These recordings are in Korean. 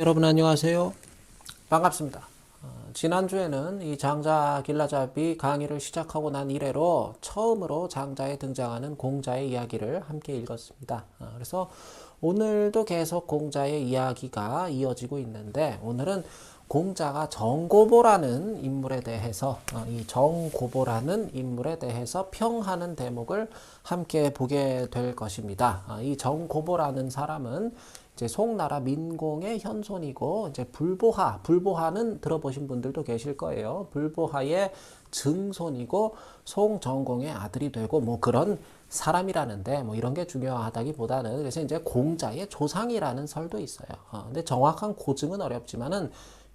여러분 안녕하세요. 반갑습니다. 지난주에는 이 장자 길라잡이 강의를 시작하고 난 이래로 처음으로 장자에 등장하는 공자의 이야기를 함께 읽었습니다. 그래서 오늘도 계속 공자의 이야기가 이어지고 있는데 오늘은 공자가 정고보라는 인물에 대해서 이 정고보라는 인물에 대해서 평하는 대목을 함께 보게 될 것입니다. 이 정고보라는 사람은 이제 송나라 민공의 현손이고 이제 불보하는 들어보신 분들도 계실 거예요. 불보하의 증손이고 송정공의 아들이 되고 뭐 그런 사람이라는데 뭐 이런 게 중요하다기보다는 그래서 이제 공자의 조상이라는 설도 있어요. 근데 정확한 고증은 어렵지만은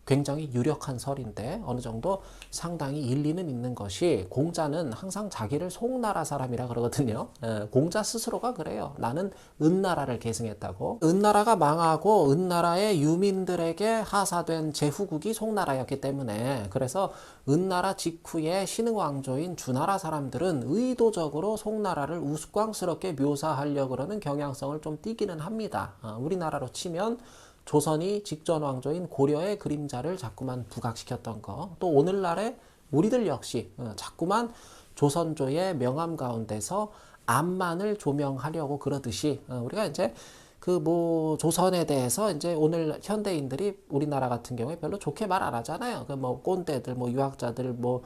굉장히 유력한 설인데 어느 정도 상당히 일리는 있는 것이 공자는 항상 자기를 송나라 사람이라 그러거든요. 공자 스스로가 그래요. 나는 은나라를 계승했다고. 은나라가 망하고 은나라의 유민들에게 하사된 제후국이 송나라였기 때문에 그래서 은나라 직후에 신흥왕조인 주나라 사람들은 의도적으로 송나라를 우스꽝스럽게 묘사하려고 그러는 경향성을 좀 띠기는 합니다. 우리나라로 치면 조선이 직전 왕조인 고려의 그림자를 자꾸만 부각시켰던 거, 또 오늘날의 우리들 역시 자꾸만 조선조의 명암 가운데서 암만을 조명하려고 그러듯이 우리가 이제 그 뭐 조선에 대해서 이제 오늘 현대인들이 우리나라 같은 경우에 별로 좋게 말 안 하잖아요. 그 뭐 꼰대들, 뭐 유학자들, 뭐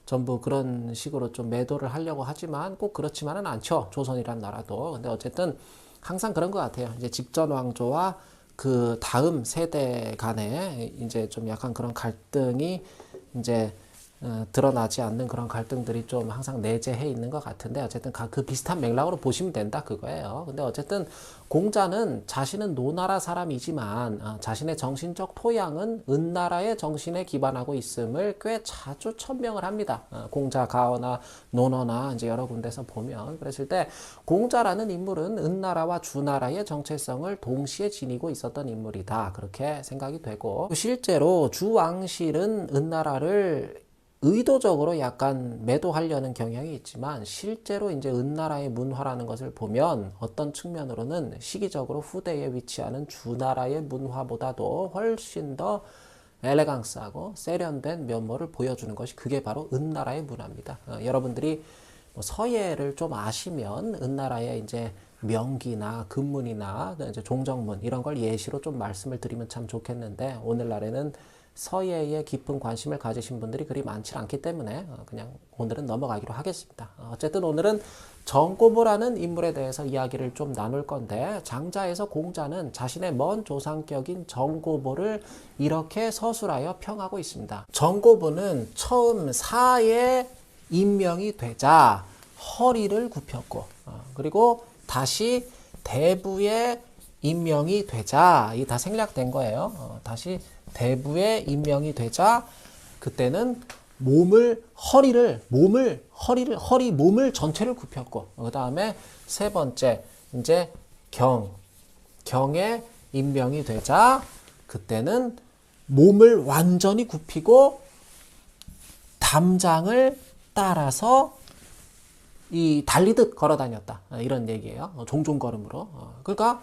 전부 그런 식으로 좀 매도를 하려고 하지만 꼭 그렇지만은 않죠. 조선이란 나라도. 근데 어쨌든 항상 그런 것 같아요. 이제 직전 왕조와 그 다음 세대 간에 이제 좀 약간 그런 갈등이 이제 드러나지 않는 그런 갈등들이 좀 항상 내재해 있는 것 같은데 어쨌든 그 비슷한 맥락으로 보시면 된다 그거예요. 근데 어쨌든 공자는 자신은 노나라 사람이지만 자신의 정신적 토양은 은나라의 정신에 기반하고 있음을 꽤 자주 천명을 합니다. 공자 가어나 논어나 이제 여러 군데서 보면 그랬을 때 공자라는 인물은 은나라와 주나라의 정체성을 동시에 지니고 있었던 인물이다 그렇게 생각이 되고 실제로 주왕실은 은나라를 의도적으로 약간 매도하려는 경향이 있지만 실제로 이제 은나라의 문화라는 것을 보면 어떤 측면으로는 시기적으로 후대에 위치하는 주나라의 문화보다도 훨씬 더 엘레강스하고 세련된 면모를 보여주는 것이 그게 바로 은나라의 문화입니다. 여러분들이 뭐 서예를 좀 아시면 은나라의 이제 명기나 금문이나 이제 종정문 이런 걸 예시로 좀 말씀을 드리면 참 좋겠는데 오늘날에는 서예에 깊은 관심을 가지신 분들이 그리 많지 않기 때문에 그냥 오늘은 넘어가기로 하겠습니다. 어쨌든 오늘은 정고보라는 인물에 대해서 이야기를 좀 나눌 건데 장자에서 공자는 자신의 먼 조상격인 정고보를 이렇게 서술하여 평하고 있습니다. 정고보는 처음 사에 임명이 되자 허리를 굽혔고 그리고 다시 대부에 임명이 되자 이 다 생략된 거예요. 다시 대부에 임명이 되자 그때는 몸을 전체를 굽혔고 그 다음에 세 번째 이제 경에 임명이 되자 그때는 몸을 완전히 굽히고 담장을 따라서 이 달리듯 걸어 다녔다 이런 얘기예요. 종종 걸음으로. 그러니까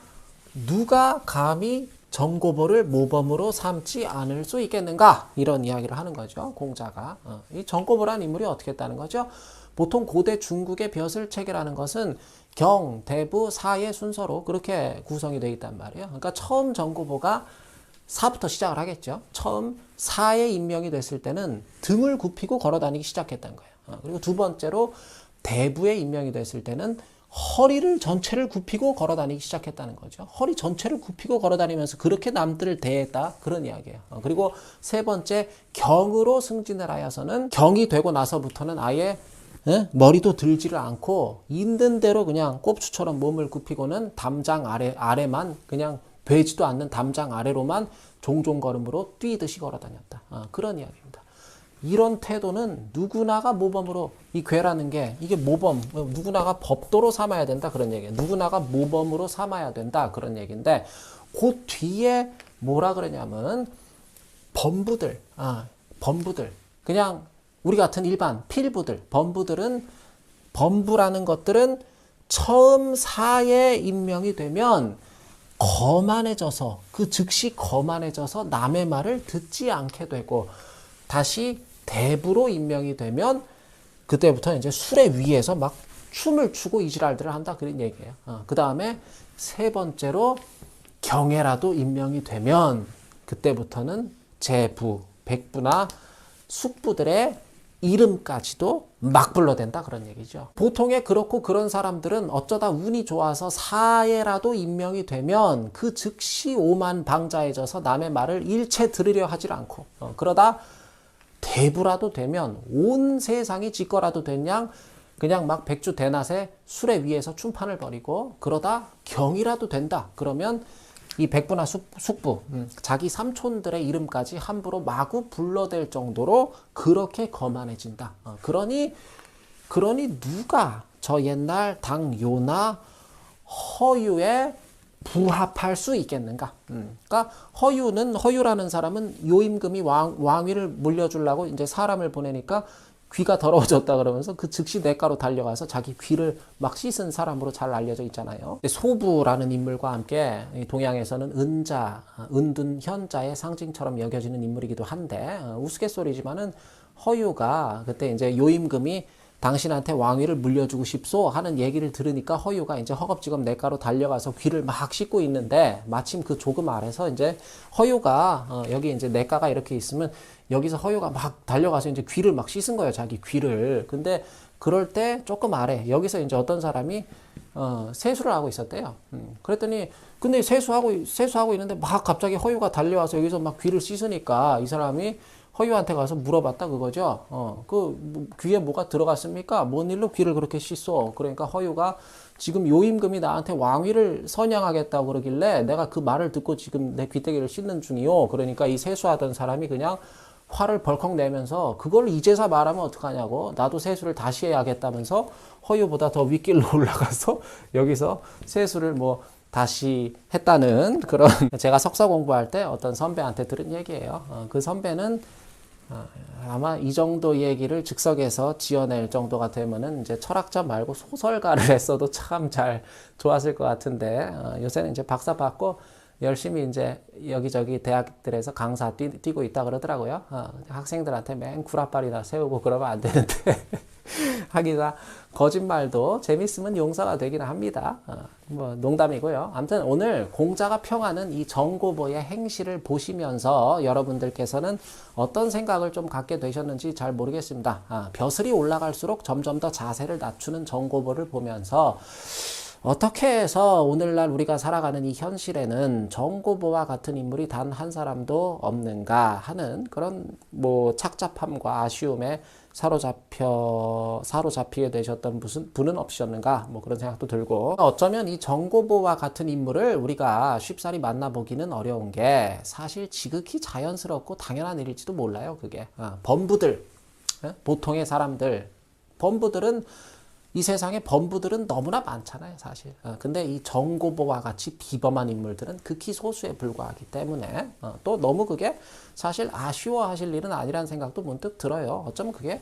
누가 감히 정고보를 모범으로 삼지 않을 수 있겠는가 이런 이야기를 하는 거죠. 공자가. 이 정고보라는 인물이 어떻게 했다는 거죠? 보통 고대 중국의 벼슬체계라는 것은 경, 대부, 사의 순서로 그렇게 구성이 되어 있단 말이에요. 그러니까 처음 정고보가 사부터 시작을 하겠죠. 처음 사에 임명이 됐을 때는 등을 굽히고 걸어 다니기 시작했던 거예요. 그리고 두 번째로 대부에 임명이 됐을 때는 허리를 전체를 굽히고 걸어 다니기 시작했다는 거죠. 허리 전체를 굽히고 걸어 다니면서 그렇게 남들을 대했다. 그런 이야기예요. 그리고 세 번째 경으로 승진을 하여서는 경이 되고 나서부터는 아예 머리도 들지를 않고 있는 대로 그냥 꼽추처럼 몸을 굽히고는 담장 아래만 그냥 되지도 않는 담장 아래로만 종종 걸음으로 뛰듯이 걸어 다녔다. 그런 이야기입니다. 이런 태도는 누구나가 모범으로 이 괴라는 게 이게 모범 누구나가 법도로 삼아야 된다 그런 얘기예요. 누구나가 모범으로 삼아야 된다 그런 얘기인데 그 뒤에 뭐라 그러냐면 범부들 그냥 우리 같은 일반 필부들 범부라는 것들은 처음 사에 임명이 되면 거만해져서 그 즉시 거만해져서 남의 말을 듣지 않게 되고 다시 대부로 임명이 되면 그때부터 이제 수레 위에서 막 춤을 추고 이지랄들을 한다 그런 얘기예요. 그 다음에 세 번째로 경애라도 임명이 되면 그때부터는 제부, 백부나 숙부들의 이름까지도 막 불러댄다 그런 얘기죠. 보통에 그렇고 그런 사람들은 어쩌다 운이 좋아서 사예라도 임명이 되면 그 즉시 오만방자해져서 남의 말을 일체 들으려 하질 않고 그러다 대부라도 되면 온 세상이 지거라도 된 양 그냥 막 백주 대낮에 수레 위에서 춤판을 벌이고 그러다 경이라도 된다 그러면 이 백부나 숙부 자기 삼촌들의 이름까지 함부로 마구 불러댈 정도로 그렇게 거만해진다. 그러니 누가 저 옛날 당요나 허유에 부합할 수 있겠는가? 그러니까 허유라는 사람은 요임금이 왕위를 물려주려고 이제 사람을 보내니까 귀가 더러워졌다 그러면서 그 즉시 냇가로 달려가서 자기 귀를 막 씻은 사람으로 잘 알려져 있잖아요. 소부라는 인물과 함께 동양에서는 은자, 은둔, 현자의 상징처럼 여겨지는 인물이기도 한데 우스갯소리지만은 허유가 그때 이제 요임금이 당신한테 왕위를 물려주고 싶소 하는 얘기를 들으니까 허유가 이제 허겁지겁 냇가로 달려가서 귀를 막 씻고 있는데 마침 그 조금 아래서 이제 허유가 여기 이제 냇가가 이렇게 있으면 여기서 허유가 막 달려가서 이제 귀를 막 씻은 거예요. 자기 귀를. 근데 그럴 때 조금 아래 여기서 이제 어떤 사람이 세수를 하고 있었대요. 그랬더니 근데 세수하고 있는데 막 갑자기 허유가 달려와서 여기서 막 귀를 씻으니까 이 사람이 허유한테 가서 물어봤다 그거죠. 귀에 뭐가 들어갔습니까? 뭔 일로 귀를 그렇게 씻어? 그러니까 허유가 지금 요임금이 나한테 왕위를 선양하겠다고 그러길래 내가 그 말을 듣고 지금 내 귀때기를 씻는 중이요. 그러니까 이 세수하던 사람이 그냥 화를 벌컥 내면서 그걸 이제서 말하면 어떡하냐고 나도 세수를 다시 해야겠다면서 허유보다 더 윗길로 올라가서 여기서 세수를 뭐 다시 했다는 그런 제가 석사 공부할 때 어떤 선배한테 들은 얘기예요. 그 선배는 아마 이 정도 얘기를 즉석에서 지어낼 정도가 되면은 이제 철학자 말고 소설가를 했어도 참 잘 좋았을 것 같은데 요새는 이제 박사 받고 열심히 이제 여기저기 대학들에서 강사 뛰고 있다 그러더라고요. 학생들한테 맨 구라빨이나 세우고 그러면 안 되는데 하기가 거짓말도 재밌으면 용서가 되긴 합니다. 뭐 농담이고요. 아무튼 오늘 공자가 평하는 이 정고보의 행실을 보시면서 여러분들께서는 어떤 생각을 좀 갖게 되셨는지 잘 모르겠습니다. 벼슬이 올라갈수록 점점 더 자세를 낮추는 정고보를 보면서 어떻게 해서 오늘날 우리가 살아가는 이 현실에는 정고보와 같은 인물이 단 한 사람도 없는가 하는 그런 뭐 착잡함과 아쉬움에 사로잡히게 되셨던 무슨 분은 없으셨는가 뭐 그런 생각도 들고 어쩌면 이 정고보와 같은 인물을 우리가 쉽사리 만나보기는 어려운 게 사실 지극히 자연스럽고 당연한 일일지도 몰라요. 그게 범부들 보통의 사람들 범부들은 이 세상에 범부들은 너무나 많잖아요, 사실. 근데 이 정고보와 같이 비범한 인물들은 극히 소수에 불과하기 때문에 또 너무 그게 사실 아쉬워하실 일은 아니라는 생각도 문득 들어요. 어쩌면 그게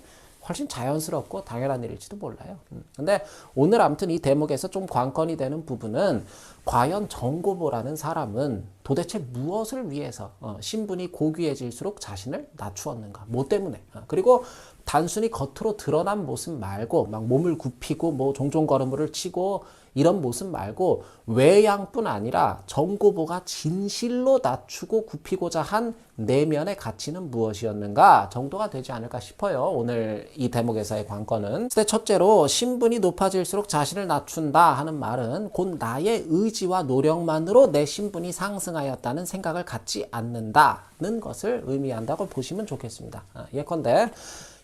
훨씬 자연스럽고 당연한 일일지도 몰라요. 근데 오늘 아무튼 이 대목에서 좀 관건이 되는 부분은 과연 정고보라는 사람은 도대체 무엇을 위해서 신분이 고귀해질수록 자신을 낮추었는가? 뭐 때문에? 그리고 단순히 겉으로 드러난 모습 말고 막 몸을 굽히고 뭐 종종 걸음을 치고 이런 모습 말고 외양뿐 아니라 정고보가 진실로 낮추고 굽히고자 한 내면의 가치는 무엇이었는가 정도가 되지 않을까 싶어요. 오늘 이 대목에서의 관건은. 첫째로 신분이 높아질수록 자신을 낮춘다 하는 말은 곧 나의 의지와 노력만으로 내 신분이 상승하였다는 생각을 갖지 않는다는 것을 의미한다고 보시면 좋겠습니다. 예컨대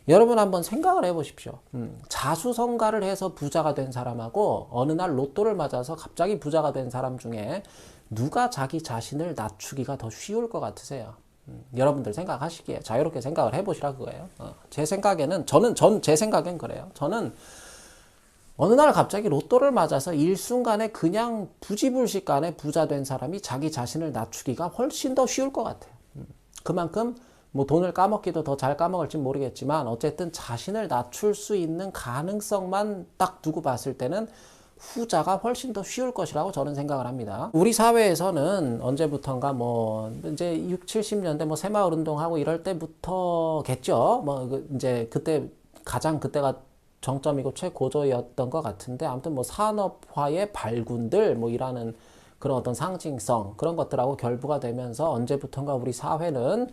여러분 한번 생각을 해보십시오. 자수성가를 해서 부자가 된 사람하고 어느 날 로또를 맞아서 갑자기 부자가 된 사람 중에 누가 자기 자신을 낮추기가 더 쉬울 것 같으세요? 여러분들 생각하시기에 자유롭게 생각을 해보시라 그거예요. 제 생각에는 제 생각엔 그래요. 저는 어느 날 갑자기 로또를 맞아서 일순간에 그냥 부지불식간에 부자 된 사람이 자기 자신을 낮추기가 훨씬 더 쉬울 것 같아요. 그만큼 뭐 돈을 까먹기도 더 잘 까먹을지 모르겠지만 어쨌든 자신을 낮출 수 있는 가능성만 딱 두고 봤을 때는 후자가 훨씬 더 쉬울 것이라고 저는 생각을 합니다. 우리 사회에서는 언제부턴가 뭐 이제 6, 70년대 뭐 새마을 운동하고 이럴 때부터겠죠. 뭐 이제 그때가 정점이고 최고조였던 것 같은데, 아무튼 뭐 산업화의 발군들 뭐 이라는 그런 어떤 상징성, 그런 것들하고 결부가 되면서 언제부턴가 우리 사회는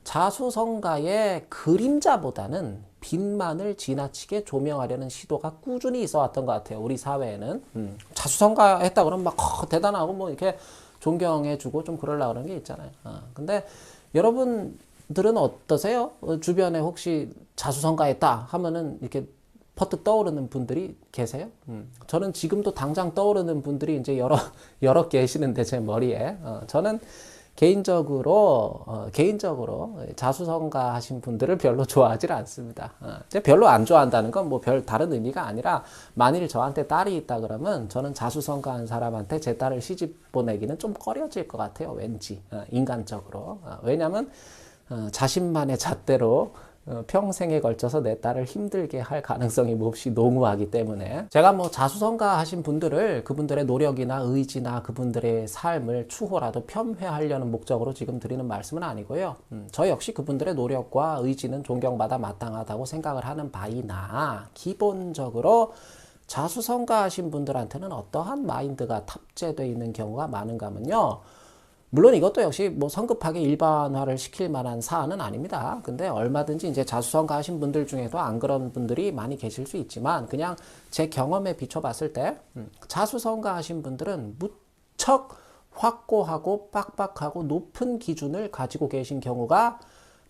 자수성가의 그림자보다는 빛만을 지나치게 조명하려는 시도가 꾸준히 있어 왔던 것 같아요. 우리 사회에는. 자수성가 했다 그러면 막 대단하고 뭐 이렇게 존경해주고 좀 그러려고 그러는 게 있잖아요. 근데 여러분들은 어떠세요? 주변에 혹시 자수성가했다 하면은 이렇게 퍼뜩 떠오르는 분들이 계세요? 저는 지금도 당장 떠오르는 분들이 이제 여러 계시는데, 제 머리에. 저는 개인적으로 자수성가 하신 분들을 별로 좋아하지 않습니다. 별로 안 좋아한다는 건 뭐 별 다른 의미가 아니라, 만일 저한테 딸이 있다 그러면 저는 자수성가 한 사람한테 제 딸을 시집 보내기는 좀 꺼려질 것 같아요. 왠지. 인간적으로. 왜냐면 자신만의 잣대로 평생에 걸쳐서 내 딸을 힘들게 할 가능성이 몹시 농후하기 때문에, 제가 뭐 자수성가 하신 분들을 그분들의 노력이나 의지나 그분들의 삶을 추호라도 폄훼하려는 목적으로 지금 드리는 말씀은 아니고요. 저 역시 그분들의 노력과 의지는 존경받아 마땅하다고 생각을 하는 바이나, 기본적으로 자수성가 하신 분들한테는 어떠한 마인드가 탑재되어 있는 경우가 많은가 하면요, 물론 이것도 역시 뭐 성급하게 일반화를 시킬 만한 사안은 아닙니다. 근데 얼마든지 이제 자수성가 하신 분들 중에도 안 그런 분들이 많이 계실 수 있지만, 그냥 제 경험에 비춰봤을 때 자수성가 하신 분들은 무척 확고하고 빡빡하고 높은 기준을 가지고 계신 경우가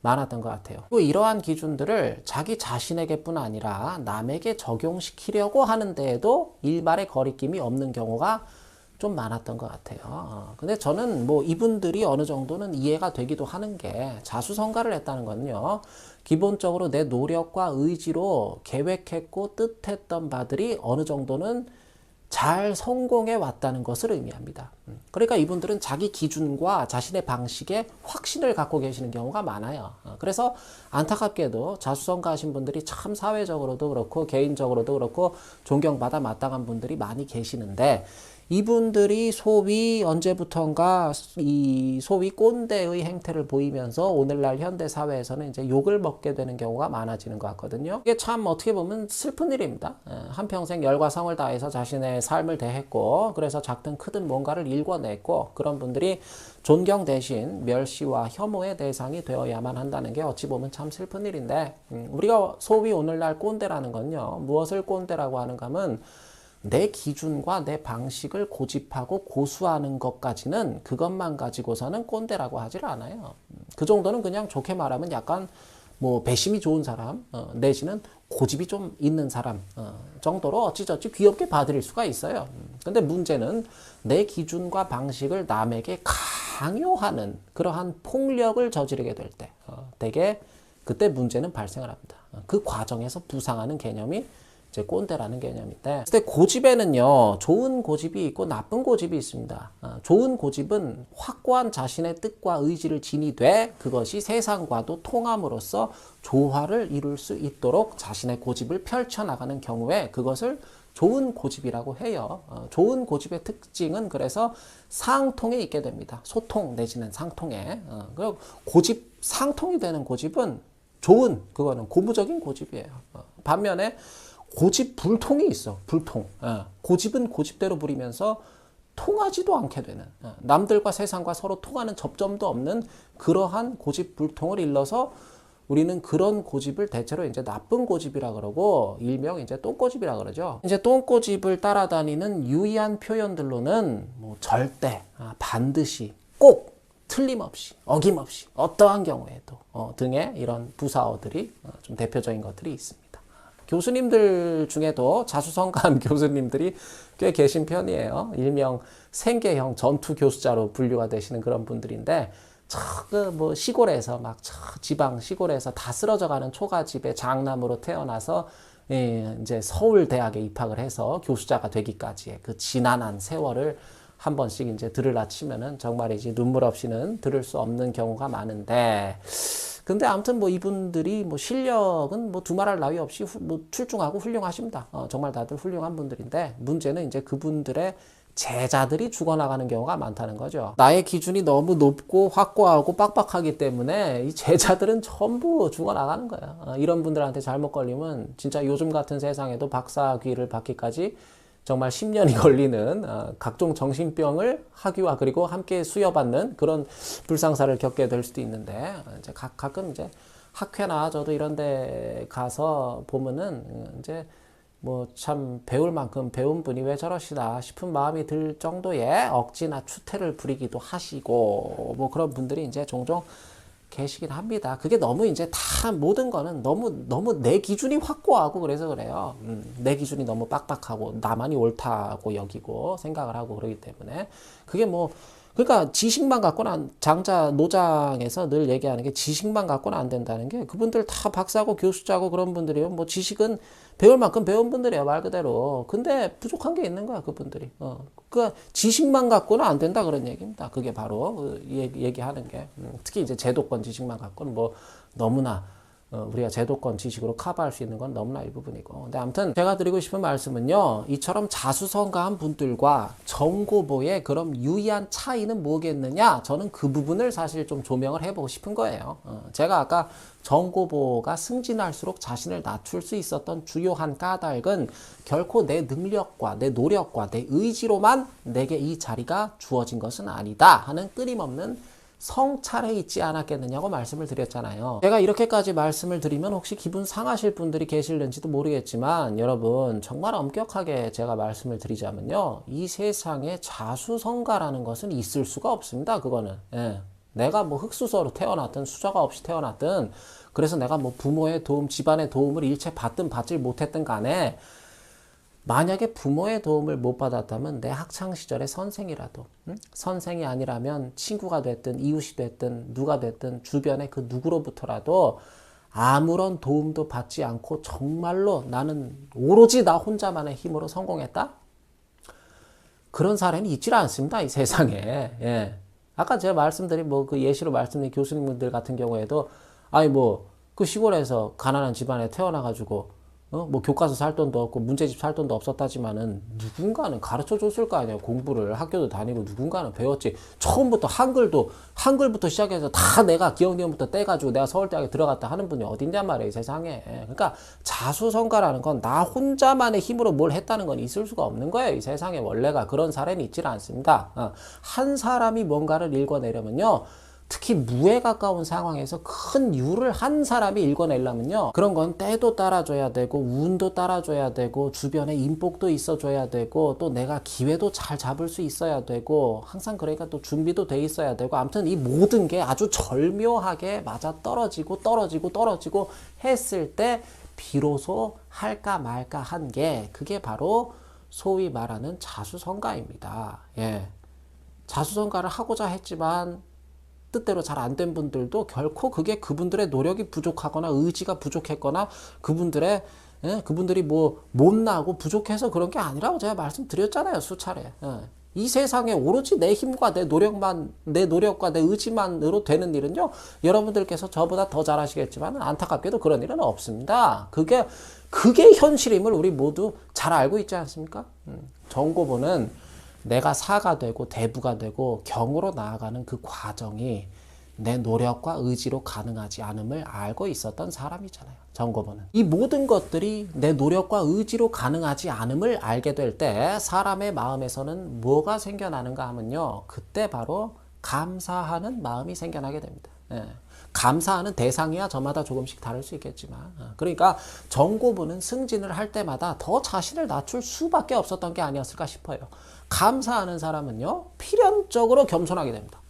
많았던 것 같아요. 또 이러한 기준들을 자기 자신에게뿐 아니라 남에게 적용시키려고 하는 데에도 일말의 거리낌이 없는 경우가 좀 많았던 것 같아요. 근데 저는 뭐 이분들이 어느 정도는 이해가 되기도 하는 게, 자수성가를 했다는 건요, 기본적으로 내 노력과 의지로 계획했고 뜻했던 바들이 어느 정도는 잘 성공해 왔다는 것을 의미합니다. 그러니까 이분들은 자기 기준과 자신의 방식에 확신을 갖고 계시는 경우가 많아요. 그래서 안타깝게도 자수성가 하신 분들이 참 사회적으로도 그렇고 개인적으로도 그렇고 존경받아 마땅한 분들이 많이 계시는데, 이분들이 소위 언제부턴가 이 소위 꼰대의 행태를 보이면서 오늘날 현대 사회에서는 이제 욕을 먹게 되는 경우가 많아지는 것 같거든요. 이게 참 어떻게 보면 슬픈 일입니다. 한평생 열과 성을 다해서 자신의 삶을 대했고, 그래서 작든 크든 뭔가를 일궈냈고, 그런 분들이 존경 대신 멸시와 혐오의 대상이 되어야만 한다는 게 어찌 보면 참 슬픈 일인데, 우리가 소위 오늘날 꼰대라는 건요, 무엇을 꼰대라고 하는가 하면 내 기준과 내 방식을 고집하고 고수하는 것까지는, 그것만 가지고서는 꼰대라고 하질 않아요. 그 정도는 그냥 좋게 말하면 약간 뭐 배심이 좋은 사람, 내지는 고집이 좀 있는 사람 정도로 어찌저찌 귀엽게 봐드릴 수가 있어요. 근데 문제는 내 기준과 방식을 남에게 강요하는 그러한 폭력을 저지르게 될 때, 되게 그때 문제는 발생을 합니다. 그 과정에서 부상하는 개념이 이제 꼰대라는 개념인데, 근데 고집에는요, 좋은 고집이 있고 나쁜 고집이 있습니다. 좋은 고집은 확고한 자신의 뜻과 의지를 지니되 그것이 세상과도 통함으로써 조화를 이룰 수 있도록 자신의 고집을 펼쳐나가는 경우에 그것을 좋은 고집이라고 해요. 좋은 고집의 특징은 그래서 상통에 있게 됩니다. 소통 내지는 상통에. 그리고 상통이 되는 고집은 그거는 고무적인 고집이에요. 반면에 고집 불통이 있어. 불통. 고집은 고집대로 부리면서 통하지도 않게 되는, 남들과 세상과 서로 통하는 접점도 없는 그러한 고집 불통을 일러서 우리는 그런 고집을 대체로 이제 나쁜 고집이라 그러고, 일명 이제 똥고집이라 그러죠. 이제 똥고집을 따라다니는 유의한 표현들로는 뭐 절대, 반드시, 꼭, 틀림없이, 어김없이, 어떠한 경우에도 등의 이런 부사어들이 좀 대표적인 것들이 있습니다. 교수님들 중에도 자수성가한 교수님들이 꽤 계신 편이에요. 일명 생계형 전투 교수자로 분류가 되시는 그런 분들인데, 뭐 시골에서 지방 시골에서 다 쓰러져가는 초가집의 장남으로 태어나서 이제 서울 대학에 입학을 해서 교수자가 되기까지의 그 지난한 세월을 한 번씩 이제 들으라 치면은 정말 이제 눈물 없이는 들을 수 없는 경우가 많은데, 근데 아무튼 뭐 이분들이 뭐 실력은 뭐 두말할 나위 없이 뭐 출중하고 훌륭하십니다. 정말 다들 훌륭한 분들인데 문제는 이제 그분들의 제자들이 죽어나가는 경우가 많다는 거죠. 나의 기준이 너무 높고 확고하고 빡빡하기 때문에 이 제자들은 전부 죽어나가는 거야. 이런 분들한테 잘못 걸리면 진짜 요즘 같은 세상에도 박사학위를 받기까지 정말 10년이 걸리는 각종 정신병을 학위와 그리고 함께 수여받는 그런 불상사를 겪게 될 수도 있는데 이제 가끔 이제 학회나 저도 이런 데 가서 보면은 이제 뭐 참 배울 만큼 배운 분이 왜 저러시나 싶은 마음이 들 정도의 억지나 추태를 부리기도 하시고 뭐 그런 분들이 이제 종종 계시긴 합니다. 그게 너무 이제 다 모든 거는 너무 내 기준이 확고하고 그래서 그래요. 내 기준이 너무 빡빡하고 나만이 옳다고 여기고 생각을 하고 그러기 때문에 그게 뭐 그러니까 지식만 갖고는 장자 노장에서 늘 얘기하는 게 지식만 갖고는 안 된다는 게 그분들 다 박사고 교수자고 그런 분들이요. 뭐 지식은 배울 만큼 배운 분들이에요, 말 그대로. 근데 부족한 게 있는 거야, 그분들이. 그러니까 지식만 갖고는 안 된다 그런 얘기입니다. 그게 바로 얘기하는 게 특히 이제 제도권 지식만 갖고는 뭐 너무나 우리가 제도권 지식으로 커버할 수 있는 건 너무나 일부분이고. 근데 아무튼 제가 드리고 싶은 말씀은요. 이처럼 자수성가한 분들과 정고보의 그럼 유의한 차이는 뭐겠느냐? 저는 그 부분을 사실 좀 조명을 해보고 싶은 거예요. 제가 아까 정고보가 승진할수록 자신을 낮출 수 있었던 주요한 까닭은 결코 내 능력과 내 노력과 내 의지로만 내게 이 자리가 주어진 것은 아니다 하는 끊임없는 성찰에 있지 않았겠느냐고 말씀을 드렸잖아요. 제가 이렇게까지 말씀을 드리면 혹시 기분 상하실 분들이 계실는지도 모르겠지만 여러분 정말 엄격하게 제가 말씀을 드리자면요. 이 세상에 자수성가라는 것은 있을 수가 없습니다. 그거는. 예. 내가 뭐 흙수저로 태어났든 수저가 없이 태어났든 그래서 내가 뭐 부모의 도움, 집안의 도움을 일체 받든 받질 못했든 간에 만약에 부모의 도움을 못 받았다면 내 학창시절의 선생이라도 선생이 아니라면 친구가 됐든 이웃이 됐든 누가 됐든 주변의 그 누구로부터라도 아무런 도움도 받지 않고 정말로 나는 오로지 나 혼자만의 힘으로 성공했다? 그런 사례는 있질 않습니다. 이 세상에. 예. 아까 제가 말씀드린 뭐 그 예시로 말씀드린 교수님들 같은 경우에도 아니 뭐 그 시골에서 가난한 집안에 태어나가지고 뭐 교과서 살 돈도 없고 문제집 살 돈도 없었다지만은 누군가는 가르쳐 줬을 거 아니에요. 공부를 학교도 다니고 누군가는 배웠지. 처음부터 한글부터 시작해서 다 내가 기억니은부터 떼가지고 내가 서울대학에 들어갔다 하는 분이 어딘단 말이에요, 이 세상에. 그러니까 자수성가라는 건 나 혼자만의 힘으로 뭘 했다는 건 있을 수가 없는 거예요, 이 세상에. 원래가 그런 사례는 있질 않습니다. 한 사람이 뭔가를 읽어내려면요. 특히 무에 가까운 상황에서 큰 유를 한 사람이 읽어내려면요. 그런 건 때도 따라줘야 되고 운도 따라줘야 되고 주변에 인복도 있어줘야 되고 또 내가 기회도 잘 잡을 수 있어야 되고 항상 그러니까 또 준비도 돼 있어야 되고 아무튼 이 모든 게 아주 절묘하게 맞아 떨어지고 했을 때 비로소 할까 말까 한 게 그게 바로 소위 말하는 자수성가입니다. 예. 자수성가를 하고자 했지만 뜻대로 잘 안 된 분들도 결코 그게 그분들의 노력이 부족하거나 의지가 부족했거나 그분들이 뭐 못나고 부족해서 그런 게 아니라고 제가 말씀드렸잖아요, 수차례. 이 세상에 오로지 내 힘과 내 노력과 내 의지만으로 되는 일은요, 여러분들께서 저보다 더 잘하시겠지만 안타깝게도 그런 일은 없습니다. 그게 현실임을 우리 모두 잘 알고 있지 않습니까? 정고보는 내가 사가 되고 대부가 되고 경으로 나아가는 그 과정이 내 노력과 의지로 가능하지 않음을 알고 있었던 사람이잖아요. 정고보는. 이 모든 것들이 내 노력과 의지로 가능하지 않음을 알게 될 때 사람의 마음에서는 뭐가 생겨나는가 하면요. 그때 바로 감사하는 마음이 생겨나게 됩니다. 예. 감사하는 대상이야 저마다 조금씩 다를 수 있겠지만 그러니까 정고보는 승진을 할 때마다 더 자신을 낮출 수밖에 없었던 게 아니었을까 싶어요. 감사하는 사람은요 필연적으로 겸손하게 됩니다.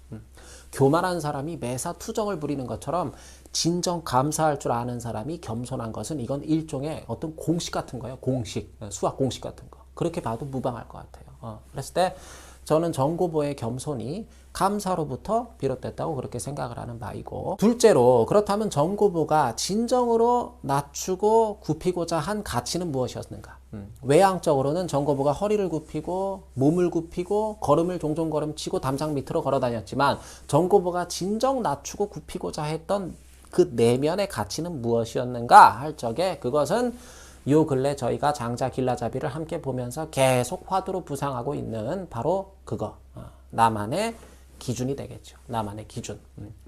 교만한 사람이 매사 투정을 부리는 것처럼 진정 감사할 줄 아는 사람이 겸손한 것은 이건 일종의 어떤 공식 같은 거예요. 공식, 수학 공식 같은 거. 그렇게 봐도 무방할 것 같아요. 그랬을 때 저는 정고보의 겸손이 감사로부터 비롯됐다고 그렇게 생각을 하는 바이고 둘째로 그렇다면 정고보가 진정으로 낮추고 굽히고자 한 가치는 무엇이었는가? 외향적으로는 정고보가 허리를 굽히고 몸을 굽히고 걸음을 종종 걸음치고 담장 밑으로 걸어 다녔지만 정고보가 진정 낮추고 굽히고자 했던 그 내면의 가치는 무엇이었는가 할 적에 그것은 요 근래 저희가 장자 길라잡이를 함께 보면서 계속 화두로 부상하고 있는 바로 그거 나만의 기준이 되겠죠. 나만의 기준.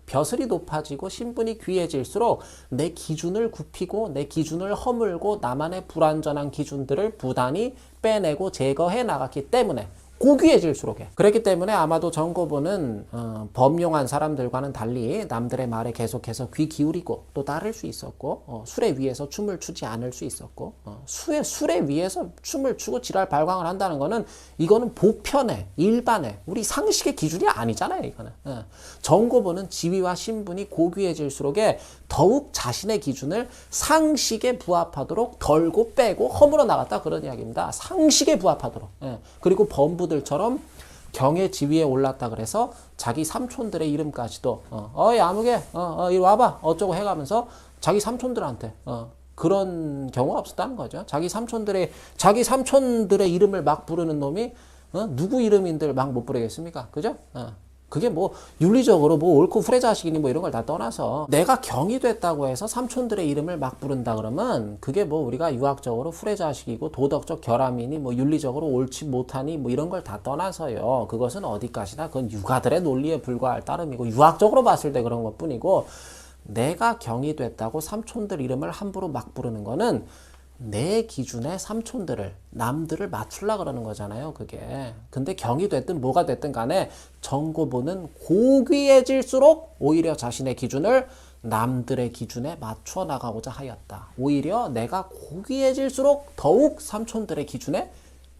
벼슬이 높아지고 신분이 귀해질수록 내 기준을 굽히고 내 기준을 허물고 나만의 불완전한 기준들을 부단히 빼내고 제거해 나갔기 때문에 고귀해질수록 해. 그렇기 때문에 아마도 정고보는 범용한 사람들과는 달리 남들의 말에 계속해서 귀 기울이고 또 따를 수 있었고 술에 위해서 춤을 추지 않을 수 있었고 술에 위해서 춤을 추고 지랄 발광을 한다는 거는 이거는 보편의 일반의 우리 상식의 기준이 아니잖아요. 이거는 정고보는 지위와 신분이 고귀해질수록에 더욱 자신의 기준을 상식에 부합하도록 덜고 빼고 허물어 나갔다 그런 이야기입니다. 상식에 부합하도록. 그리고 범부들처럼 경의 지위에 올랐다 그래서 자기 삼촌들의 이름까지도 어이 아무개 이리 와봐 어쩌고 해가면서 자기 삼촌들한테 그런 경우가 없었다는 거죠. 자기 삼촌들의 이름을 막 부르는 놈이 누구 이름인들 막 못 부르겠습니까? 그죠? 그게 뭐 윤리적으로 뭐 옳고 후레 자식이니 뭐 이런 걸 다 떠나서 내가 경이 됐다고 해서 삼촌들의 이름을 막 부른다 그러면 그게 뭐 우리가 유학적으로 후레 자식이고 도덕적 결함이니 뭐 윤리적으로 옳지 못하니 뭐 이런 걸 다 떠나서요. 그것은 어디까지나 그건 육아들의 논리에 불과할 따름이고 유학적으로 봤을 때 그런 것뿐이고 내가 경이 됐다고 삼촌들 이름을 함부로 막 부르는 거는 내 기준에 삼촌들을 남들을 맞추려고 그러는 거잖아요. 그게. 근데 경이 됐든 뭐가 됐든 간에 정고보는 고귀해질수록 오히려 자신의 기준을 남들의 기준에 맞춰 나가고자 하였다. 오히려 내가 고귀해질수록 더욱 삼촌들의 기준에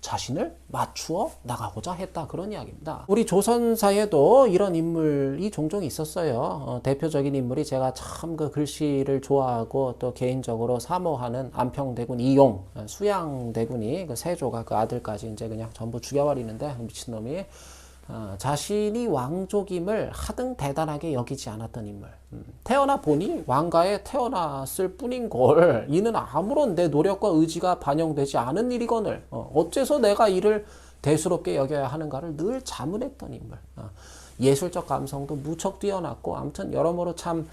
자신을 맞추어 나가고자 했다. 그런 이야기입니다. 우리 조선사에도 이런 인물이 종종 있었어요. 대표적인 인물이 제가 참 그 글씨를 좋아하고 또 개인적으로 사모하는 안평대군 이용, 수양대군이 그 세조가 그 아들까지 이제 그냥 전부 죽여버리는데 미친놈이 자신이 왕족임을 하등 대단하게 여기지 않았던 인물. 태어나 보니 왕가에 태어났을 뿐인 걸 이는 아무런 내 노력과 의지가 반영되지 않은 일이거늘 어째서 내가 이를 대수롭게 여겨야 하는가를 늘 자문했던 인물. 예술적 감성도 무척 뛰어났고 아무튼 여러모로 참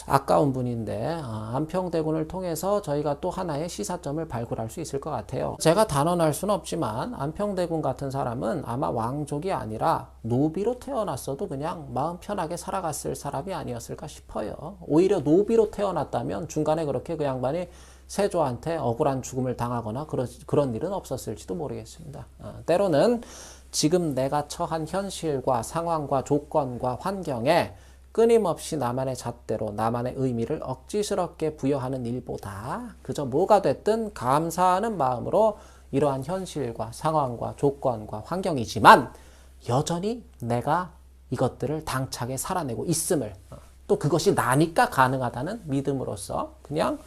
아까운 분인데 안평대군을 통해서 저희가 또 하나의 시사점을 발굴할 수 있을 것 같아요. 제가 단언할 수는 없지만 안평대군 같은 사람은 아마 왕족이 아니라 노비로 태어났어도 그냥 마음 편하게 살아갔을 사람이 아니었을까 싶어요. 오히려 노비로 태어났다면 중간에 그렇게 그 양반이 세조한테 억울한 죽음을 당하거나 그런 일은 없었을지도 모르겠습니다. 때로는 지금 내가 처한 현실과 상황과 조건과 환경에 끊임없이 나만의 잣대로 나만의 의미를 억지스럽게 부여하는 일보다 그저 뭐가 됐든 감사하는 마음으로 이러한 현실과 상황과 조건과 환경이지만 여전히 내가 이것들을 당차게 살아내고 있음을 또 그것이 나니까 가능하다는 믿음으로써 그냥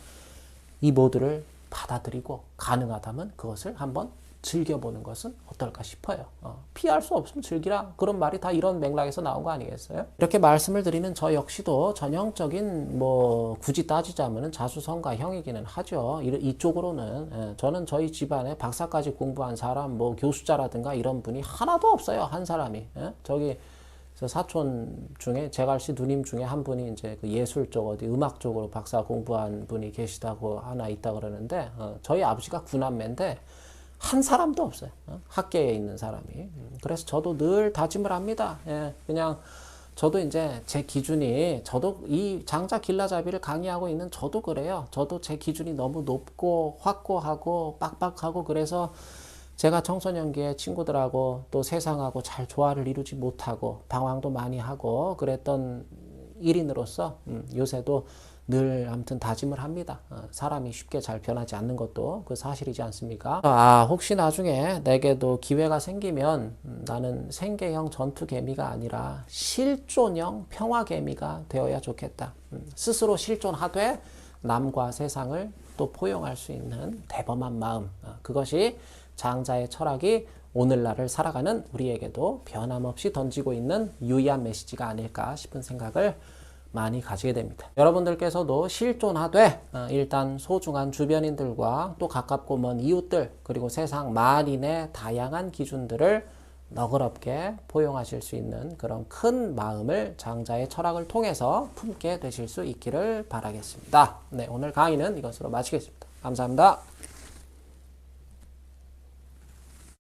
이 모두를 받아들이고 가능하다면 그것을 한번 즐겨보는 것은 어떨까 싶어요. 피할 수 없으면 즐기라. 그런 말이 다 이런 맥락에서 나온 거 아니겠어요? 이렇게 말씀을 드리는 저 역시도 전형적인 뭐 굳이 따지자면 자수성가형이기는 하죠. 이쪽으로는 저는 저희 집안에 박사까지 공부한 사람 뭐 교수자라든가 이런 분이 하나도 없어요. 한 사람이. 저기 사촌 중에 제갈씨 누님 중에 한 분이 이제 그 예술 쪽 어디 음악 쪽으로 박사 공부한 분이 계시다고 하나 있다 그러는데 저희 아버지가 구남매인데 한 사람도 없어요. 학계에 있는 사람이. 그래서 저도 늘 다짐을 합니다. 그냥 저도 이제 제 기준이 저도 이 장자 길라잡이를 강의하고 있는 저도 그래요. 저도 제 기준이 너무 높고 확고하고 빡빡하고 그래서 제가 청소년기에 친구들하고 또 세상하고 잘 조화를 이루지 못하고 방황도 많이 하고 그랬던 일인으로서 요새도 늘 아무튼 다짐을 합니다. 사람이 쉽게 잘 변하지 않는 것도 그 사실이지 않습니까? 혹시 나중에 내게도 기회가 생기면 나는 생계형 전투개미가 아니라 실존형 평화개미가 되어야 좋겠다. 스스로 실존하되 남과 세상을 또 포용할 수 있는 대범한 마음. 그것이 장자의 철학이 오늘날을 살아가는 우리에게도 변함없이 던지고 있는 유의한 메시지가 아닐까 싶은 생각을 많이 가지게 됩니다. 여러분들께서도 실존하되 일단 소중한 주변인들과 또 가깝고 먼 이웃들 그리고 세상 만인의 다양한 기준들을 너그럽게 포용하실 수 있는 그런 큰 마음을 장자의 철학을 통해서 품게 되실 수 있기를 바라겠습니다. 네, 오늘 강의는 이것으로 마치겠습니다. 감사합니다.